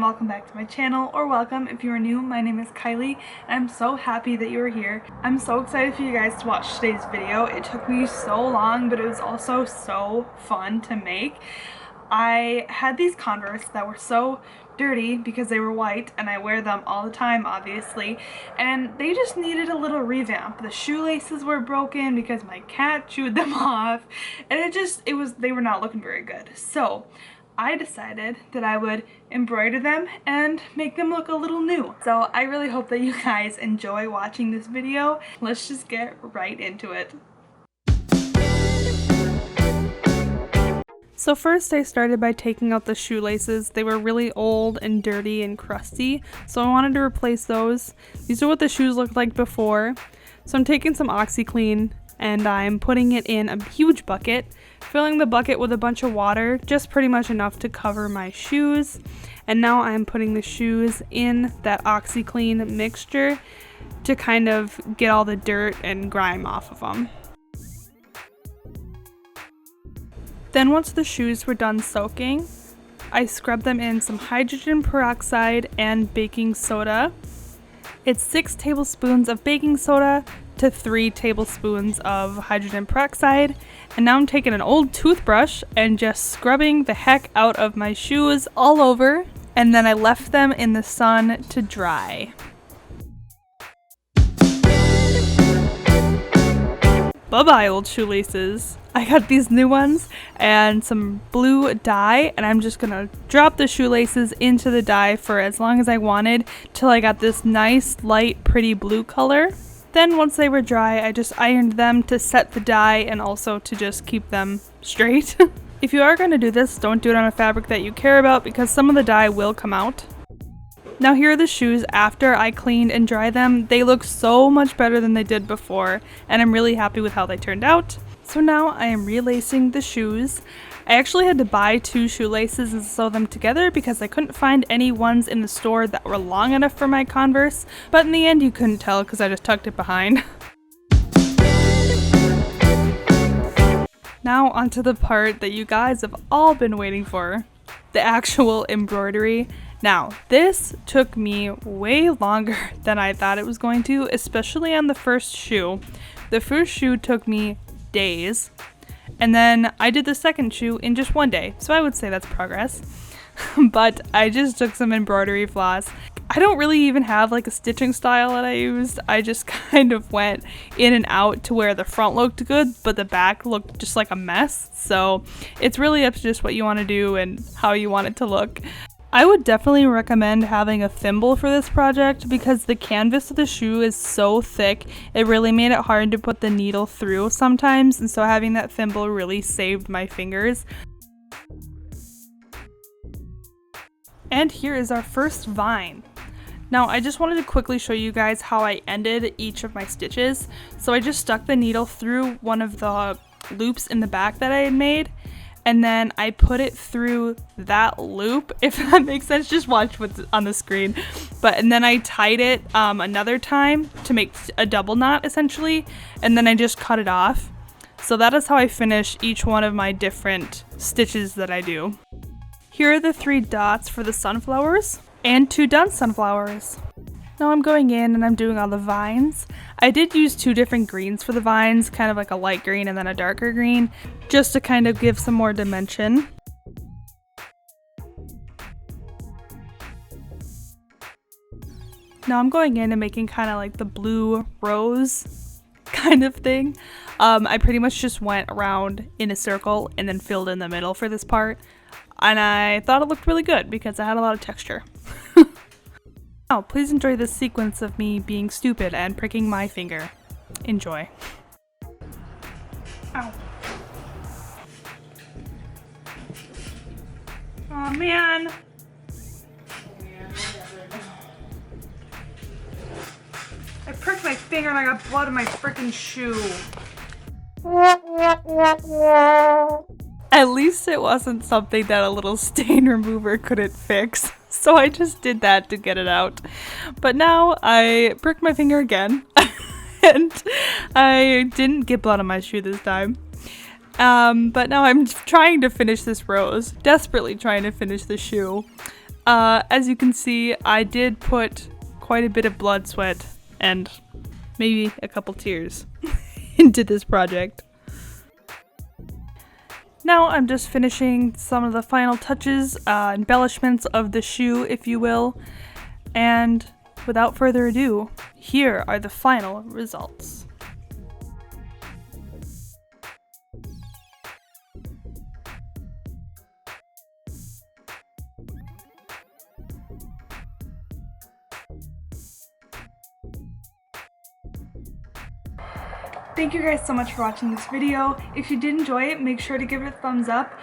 welcome back to my channel, or welcome if you are new. My name is Kylie and I'm so happy that you are here. I'm so excited for you guys to watch today's video. It took me so long, but it was also so fun to make. I had these Converse that were so dirty because they were white and I wear them all the time, obviously, and they just needed a little revamp. The shoelaces were broken because my cat chewed them off, and they were not looking very good. So I decided that I would embroider them and make them look a little new. So I really hope that you guys enjoy watching this video. Let's just get right into it. So first I started by taking out the shoelaces. They were really old and dirty and crusty, so I wanted to replace those. These are what the shoes looked like before. So I'm taking some OxiClean and I'm putting it in a huge bucket, filling the bucket with a bunch of water, just pretty much enough to cover my shoes. And now I'm putting the shoes in that OxiClean mixture to kind of get all the dirt and grime off of them. Then once the shoes were done soaking, I scrubbed them in some hydrogen peroxide and baking soda. It's 6 tablespoons of baking soda to 3 tablespoons of hydrogen peroxide. And now I'm taking an old toothbrush and just scrubbing the heck out of my shoes all over. And then I left them in the sun to dry. Bye-bye, old shoelaces. I got these new ones and some blue dye, and I'm just gonna drop the shoelaces into the dye for as long as I wanted till I got this nice light pretty blue color. Then once they were dry, I just ironed them to set the dye and also to just keep them straight. If you are going to do this, don't do it on a fabric that you care about because some of the dye will come out. Now here are the shoes after I cleaned and dried them. They look so much better than they did before, and I'm really happy with how they turned out. So now I am relacing the shoes. I actually had to buy 2 shoelaces and sew them together because I couldn't find any ones in the store that were long enough for my Converse, but in the end you couldn't tell because I just tucked it behind. Now onto the part that you guys have all been waiting for, the actual embroidery. Now, this took me way longer than I thought it was going to, especially on the first shoe. The first shoe took me days, and then I did the second shoe in just 1 day, so I would say that's progress. But I just took some embroidery floss. I don't really even have like a stitching style that I used. I just kind of went in and out to where the front looked good, but the back looked just like a mess. So it's really up to just what you want to do and how you want it to look. I would definitely recommend having a thimble for this project because the canvas of the shoe is so thick, it really made it hard to put the needle through sometimes, and so having that thimble really saved my fingers. And here is our first vine. Now I just wanted to quickly show you guys how I ended each of my stitches. So I just stuck the needle through one of the loops in the back that I had made, and then I put it through that loop, if that makes sense. Just watch what's on the screen. And then I tied it another time to make a double knot essentially, and then I just cut it off. So that is how I finish each one of my different stitches that I do. Here are the 3 dots for the sunflowers and 2 done sunflowers. Now I'm going in and I'm doing all the vines. I did use 2 different greens for the vines, kind of like a light green and then a darker green, just to kind of give some more dimension. Now I'm going in and making kind of like the blue rose kind of thing. I pretty much just went around in a circle and then filled in the middle for this part. And I thought it looked really good because it had a lot of texture. Now, please enjoy this sequence of me being stupid and pricking my finger. Enjoy. Ow. Aw, man. I pricked my finger and I got blood in my freaking shoe. At least it wasn't something that a little stain remover couldn't fix. So I just did that to get it out. But now I pricked my finger again. And I didn't get blood on my shoe this time. But now I'm trying to finish this rose. Desperately trying to finish the shoe. As you can see, I did put quite a bit of blood, sweat, and maybe a couple tears into this project. Now I'm just finishing some of the final touches, embellishments of the shoe, if you will, and without further ado, here are the final results. Thank you guys so much for watching this video. If you did enjoy it, make sure to give it a thumbs up.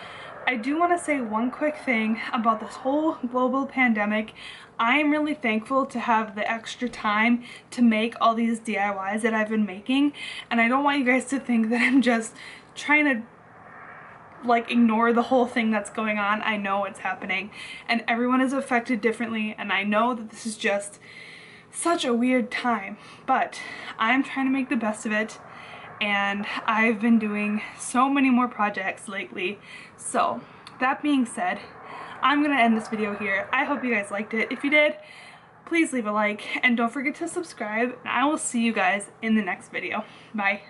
I do want to say one quick thing about this whole global pandemic. I am really thankful to have the extra time to make all these DIYs that I've been making, and I don't want you guys to think that I'm just trying to like ignore the whole thing that's going on. I know it's happening and everyone is affected differently, and I know that this is just such a weird time, but I'm trying to make the best of it. And I've been doing so many more projects lately. So that being said, I'm gonna end this video here. I hope you guys liked it. If you did, please leave a like and don't forget to subscribe, and I will see you guys in the next video. Bye.